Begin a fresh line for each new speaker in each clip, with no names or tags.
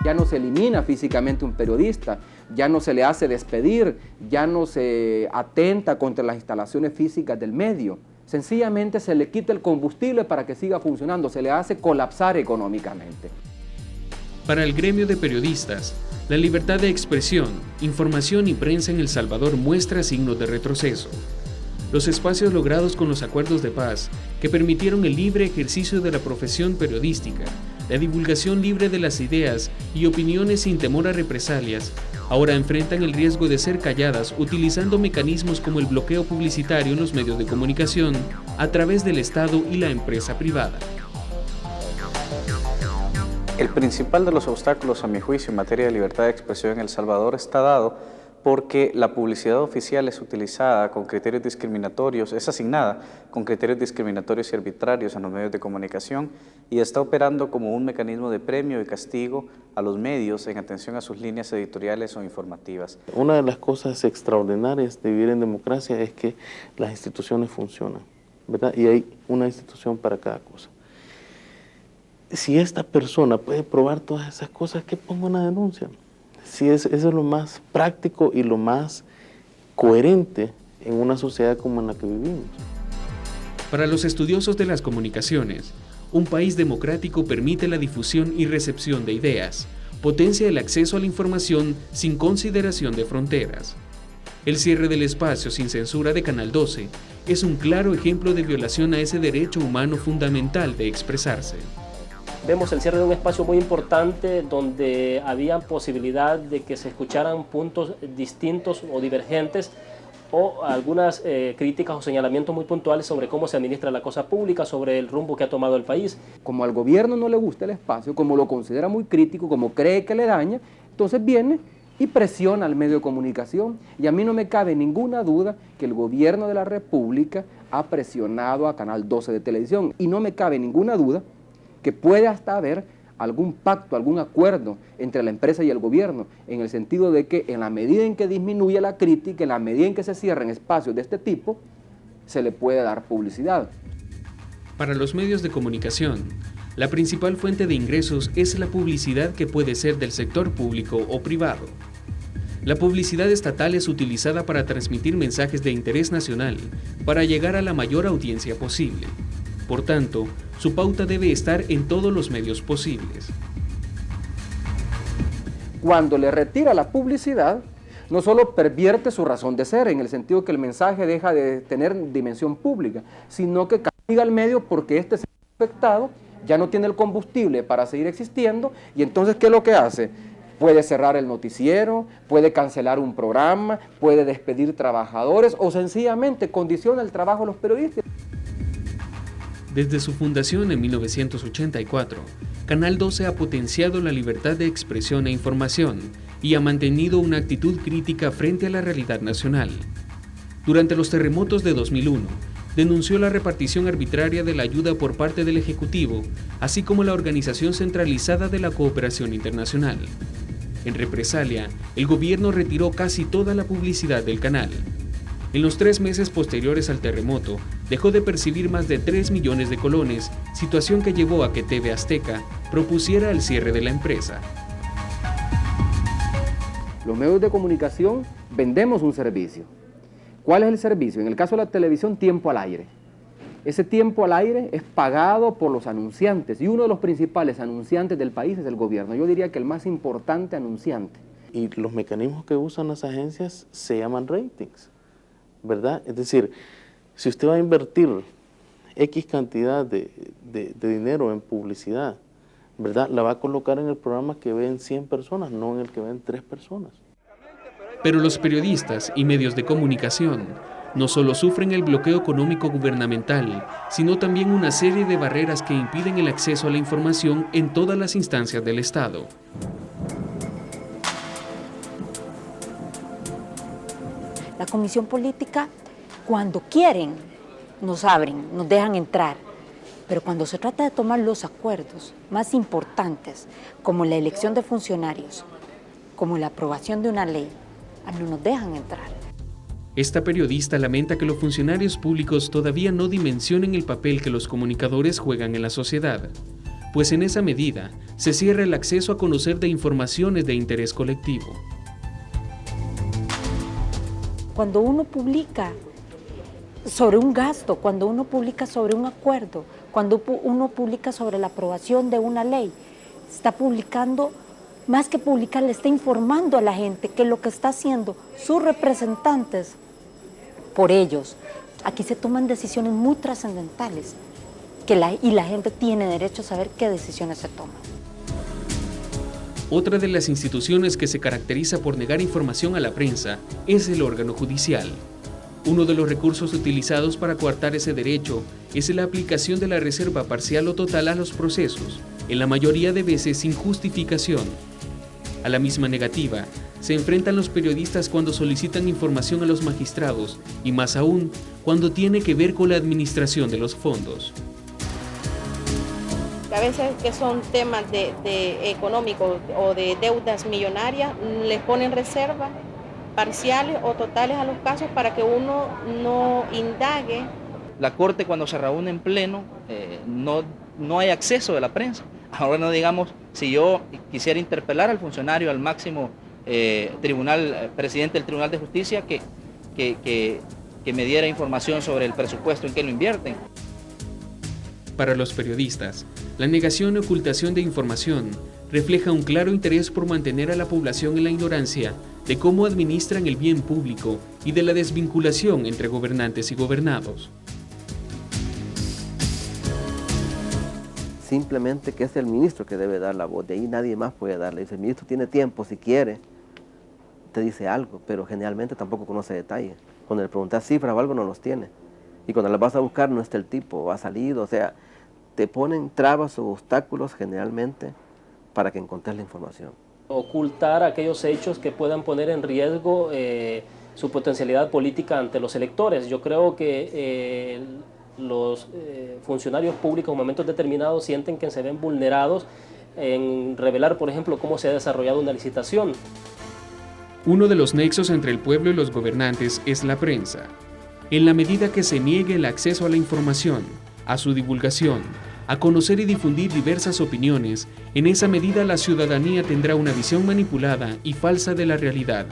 Ya no se elimina físicamente un periodista, ya no se le hace despedir, ya no se atenta contra las instalaciones físicas del medio. Sencillamente se le quita el combustible para que siga funcionando, se le hace colapsar económicamente.
Para el gremio de periodistas, la libertad de expresión, información y prensa en El Salvador muestra signos de retroceso. Los espacios logrados con los acuerdos de paz, que permitieron el libre ejercicio de la profesión periodística, la divulgación libre de las ideas y opiniones sin temor a represalias, ahora enfrentan el riesgo de ser calladas utilizando mecanismos como el bloqueo publicitario en los medios de comunicación a través del Estado y la empresa privada.
El principal de los obstáculos, a mi juicio, en materia de libertad de expresión en El Salvador está dado porque la publicidad oficial es utilizada con criterios discriminatorios, es asignada con criterios discriminatorios y arbitrarios a los medios de comunicación y está operando como un mecanismo de premio y castigo a los medios en atención a sus líneas editoriales o informativas.
Una de las cosas extraordinarias de vivir en democracia es que las instituciones funcionan, ¿verdad? Y hay una institución para cada cosa. Si esta persona puede probar todas esas cosas, ¿qué pongo una denuncia? Sí, eso es lo más práctico y lo más coherente en una sociedad como en la que vivimos.
Para los estudiosos de las comunicaciones, un país democrático permite la difusión y recepción de ideas, potencia el acceso a la información sin consideración de fronteras. El cierre del espacio sin censura de Canal 12 es un claro ejemplo de violación a ese derecho humano fundamental de expresarse.
Vemos el cierre de un espacio muy importante donde había posibilidad de que se escucharan puntos distintos o divergentes o algunas críticas o señalamientos muy puntuales sobre cómo se administra la cosa pública, sobre el rumbo que ha tomado el país.
Como al gobierno no le gusta el espacio, como lo considera muy crítico, como cree que le daña, entonces viene y presiona al medio de comunicación. Y a mí no me cabe ninguna duda que el gobierno de la República ha presionado a Canal 12 de televisión. Y no me cabe ninguna duda que puede hasta haber algún pacto, algún acuerdo entre la empresa y el gobierno, en el sentido de que en la medida en que disminuye la crítica, en la medida en que se cierren espacios de este tipo, se le puede dar publicidad.
Para los medios de comunicación, la principal fuente de ingresos es la publicidad que puede ser del sector público o privado. La publicidad estatal es utilizada para transmitir mensajes de interés nacional, para llegar a la mayor audiencia posible. Por tanto, su pauta debe estar en todos los medios posibles.
Cuando le retira la publicidad, no solo pervierte su razón de ser, en el sentido que el mensaje deja de tener dimensión pública, sino que castiga al medio porque este se ha afectado, ya no tiene el combustible para seguir existiendo, y entonces, ¿qué es lo que hace? Puede cerrar el noticiero, puede cancelar un programa, puede despedir trabajadores o sencillamente condiciona el trabajo de los periodistas.
Desde su fundación en 1984, Canal 12 ha potenciado la libertad de expresión e información y ha mantenido una actitud crítica frente a la realidad nacional. Durante los terremotos de 2001, denunció la repartición arbitraria de la ayuda por parte del Ejecutivo, así como la organización centralizada de la cooperación internacional. En represalia, el gobierno retiró casi toda la publicidad del canal. En los 3 meses posteriores al terremoto, dejó de percibir más de 3 millones de colones, situación que llevó a que TV Azteca propusiera el cierre de la empresa.
Los medios de comunicación vendemos un servicio. ¿Cuál es el servicio? En el caso de la televisión, tiempo al aire. Ese tiempo al aire es pagado por los anunciantes y uno de los principales anunciantes del país es el gobierno. Yo diría que el más importante anunciante.
Y los mecanismos que usan las agencias se llaman ratings, ¿verdad? Es decir, si usted va a invertir X cantidad de dinero en publicidad, ¿verdad? La va a colocar en el programa que ven 100 personas, no en el que ven 3 personas.
Pero los periodistas y medios de comunicación no solo sufren el bloqueo económico gubernamental, sino también una serie de barreras que impiden el acceso a la información en todas las instancias del Estado.
La Comisión Política, cuando quieren, nos abren, nos dejan entrar. Pero cuando se trata de tomar los acuerdos más importantes, como la elección de funcionarios, como la aprobación de una ley, no nos dejan entrar.
Esta periodista lamenta que los funcionarios públicos todavía no dimensionen el papel que los comunicadores juegan en la sociedad. pues en esa medida se cierra el acceso a conocer de informaciones de interés colectivo.
Cuando uno publica sobre un gasto, cuando uno publica sobre un acuerdo, cuando uno publica sobre la aprobación de una ley, está publicando, más que publicar, le está informando a la gente que lo que está haciendo sus representantes por ellos. Aquí se toman decisiones muy trascendentales y la gente tiene derecho a saber qué decisiones se toman.
Otra de las instituciones que se caracteriza por negar información a la prensa es el órgano judicial. Uno de los recursos utilizados para coartar ese derecho es la aplicación de la reserva parcial o total a los procesos, en la mayoría de veces sin justificación. A la misma negativa se enfrentan los periodistas cuando solicitan información a los magistrados y más aún cuando tiene que ver con la administración de los fondos.
A veces que son temas de económicos o de deudas millonarias, les ponen reservas parciales o totales a los casos para que uno no indague.
La Corte, cuando se reúne en pleno, no hay acceso de la prensa. Ahora no digamos, si yo quisiera interpelar al funcionario, al máximo presidente del Tribunal de Justicia, que me diera información sobre el presupuesto en que lo invierten.
Para los periodistas, la negación y ocultación de información refleja un claro interés por mantener a la población en la ignorancia de cómo administran el bien público y de la desvinculación entre gobernantes y gobernados.
Simplemente que es el ministro que debe dar la voz, de ahí nadie más puede darle. Dice, el ministro tiene tiempo, si quiere, te dice algo, pero generalmente tampoco conoce detalles. Cuando le preguntas cifras o algo, no los tiene. Y cuando las vas a buscar, no está el tipo, ha salido, o sea, te ponen trabas o obstáculos generalmente para que encontres la información.
Ocultar aquellos hechos que puedan poner en riesgo su potencialidad política ante los electores. Yo creo que los funcionarios públicos en momentos determinados sienten que se ven vulnerados en revelar, por ejemplo, cómo se ha desarrollado una licitación.
Uno de los nexos entre el pueblo y los gobernantes es la prensa. En la medida que se niegue el acceso a la información, a su divulgación, a conocer y difundir diversas opiniones, en esa medida la ciudadanía tendrá una visión manipulada y falsa de la realidad.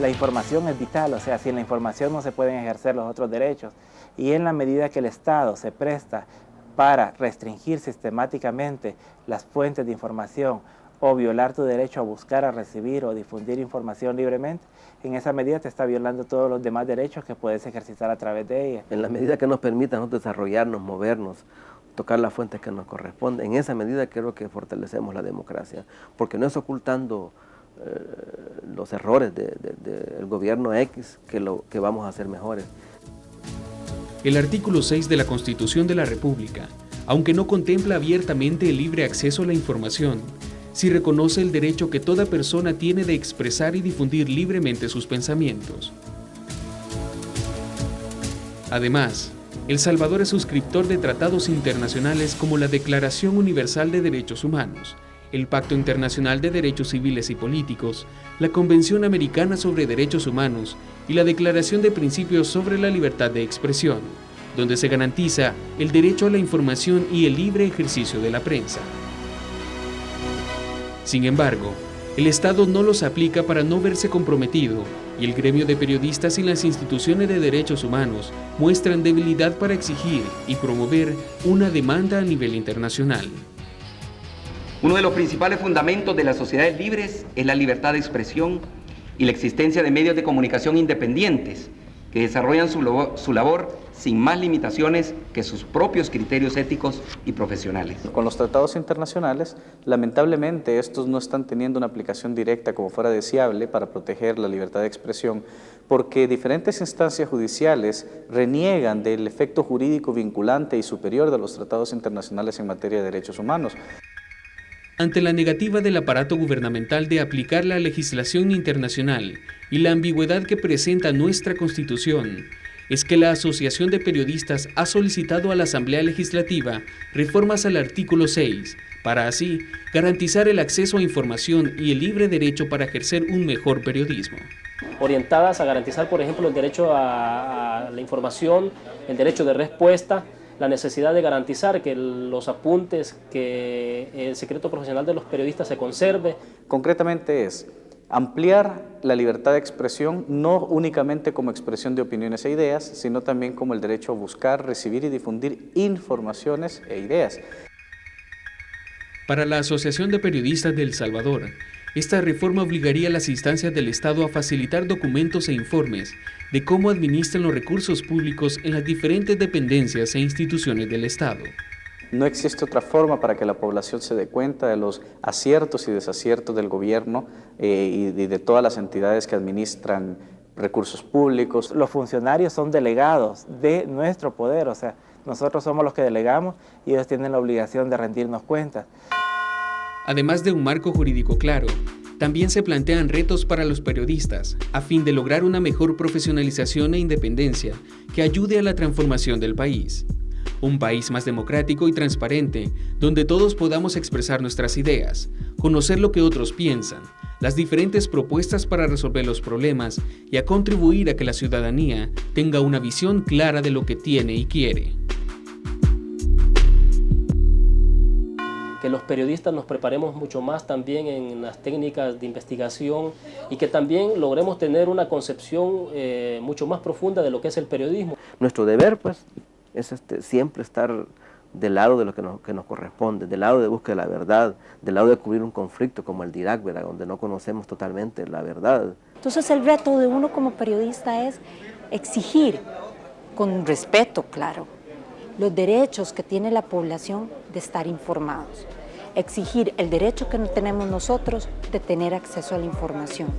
La información es vital, o sea, sin la información no se pueden ejercer los otros derechos. Y en la medida que el Estado se presta para restringir sistemáticamente las fuentes de información o violar tu derecho a buscar, a recibir o difundir información libremente, en esa medida te está violando todos los demás derechos que puedes ejercitar a través de ella.
En la medida que nos permita desarrollarnos, movernos, tocar las fuentes que nos corresponden, en esa medida creo que fortalecemos la democracia, porque no es ocultando los errores del gobierno X que vamos a hacer mejores.
El artículo 6 de la Constitución de la República, aunque no contempla abiertamente el libre acceso a la información, sí reconoce el derecho que toda persona tiene de expresar y difundir libremente sus pensamientos. Además, El Salvador es suscriptor de tratados internacionales como la Declaración Universal de Derechos Humanos, el Pacto Internacional de Derechos Civiles y Políticos, la Convención Americana sobre Derechos Humanos y la Declaración de Principios sobre la Libertad de Expresión, donde se garantiza el derecho a la información y el libre ejercicio de la prensa. Sin embargo, el Estado no los aplica para no verse comprometido y el gremio de periodistas y las instituciones de derechos humanos muestran debilidad para exigir y promover una demanda a nivel internacional.
Uno de los principales fundamentos de las sociedades libres es la libertad de expresión y la existencia de medios de comunicación independientes que desarrollan su labor sin más limitaciones que sus propios criterios éticos y profesionales.
Con los tratados internacionales, lamentablemente estos no están teniendo una aplicación directa como fuera deseable para proteger la libertad de expresión, porque diferentes instancias judiciales reniegan del efecto jurídico vinculante y superior de los tratados internacionales en materia de derechos humanos.
Ante la negativa del aparato gubernamental de aplicar la legislación internacional y la ambigüedad que presenta nuestra Constitución, es que la Asociación de Periodistas ha solicitado a la Asamblea Legislativa reformas al artículo 6, para así garantizar el acceso a información y el libre derecho para ejercer un mejor periodismo.
Orientadas a garantizar, por ejemplo, el derecho a la información, el derecho de respuesta, la necesidad de garantizar que los apuntes, que el secreto profesional de los periodistas se conserve.
Concretamente es ampliar la libertad de expresión, no únicamente como expresión de opiniones e ideas, sino también como el derecho a buscar, recibir y difundir informaciones e ideas.
Para la Asociación de Periodistas de El Salvador, esta reforma obligaría a las instancias del Estado a facilitar documentos e informes de cómo administran los recursos públicos en las diferentes dependencias e instituciones del Estado.
No existe otra forma para que la población se dé cuenta de los aciertos y desaciertos del gobierno y de todas las entidades que administran recursos públicos.
Los funcionarios son delegados de nuestro poder, o sea, nosotros somos los que delegamos y ellos tienen la obligación de rendirnos cuentas.
Además de un marco jurídico claro, también se plantean retos para los periodistas a fin de lograr una mejor profesionalización e independencia que ayude a la transformación del país. Un país más democrático y transparente, donde todos podamos expresar nuestras ideas, conocer lo que otros piensan, las diferentes propuestas para resolver los problemas y a contribuir a que la ciudadanía tenga una visión clara de lo que tiene y quiere.
Que los periodistas nos preparemos mucho más también en las técnicas de investigación y que también logremos tener una concepción mucho más profunda de lo que es el periodismo.
Nuestro deber, pues, es siempre estar del lado de lo que nos corresponde, del lado de búsqueda de la verdad, del lado de cubrir un conflicto como el de Irak, ¿verdad?, donde no conocemos totalmente la verdad.
Entonces el reto de uno como periodista es exigir, con respeto, claro, los derechos que tiene la población de estar informados, exigir el derecho que tenemos nosotros de tener acceso a la información.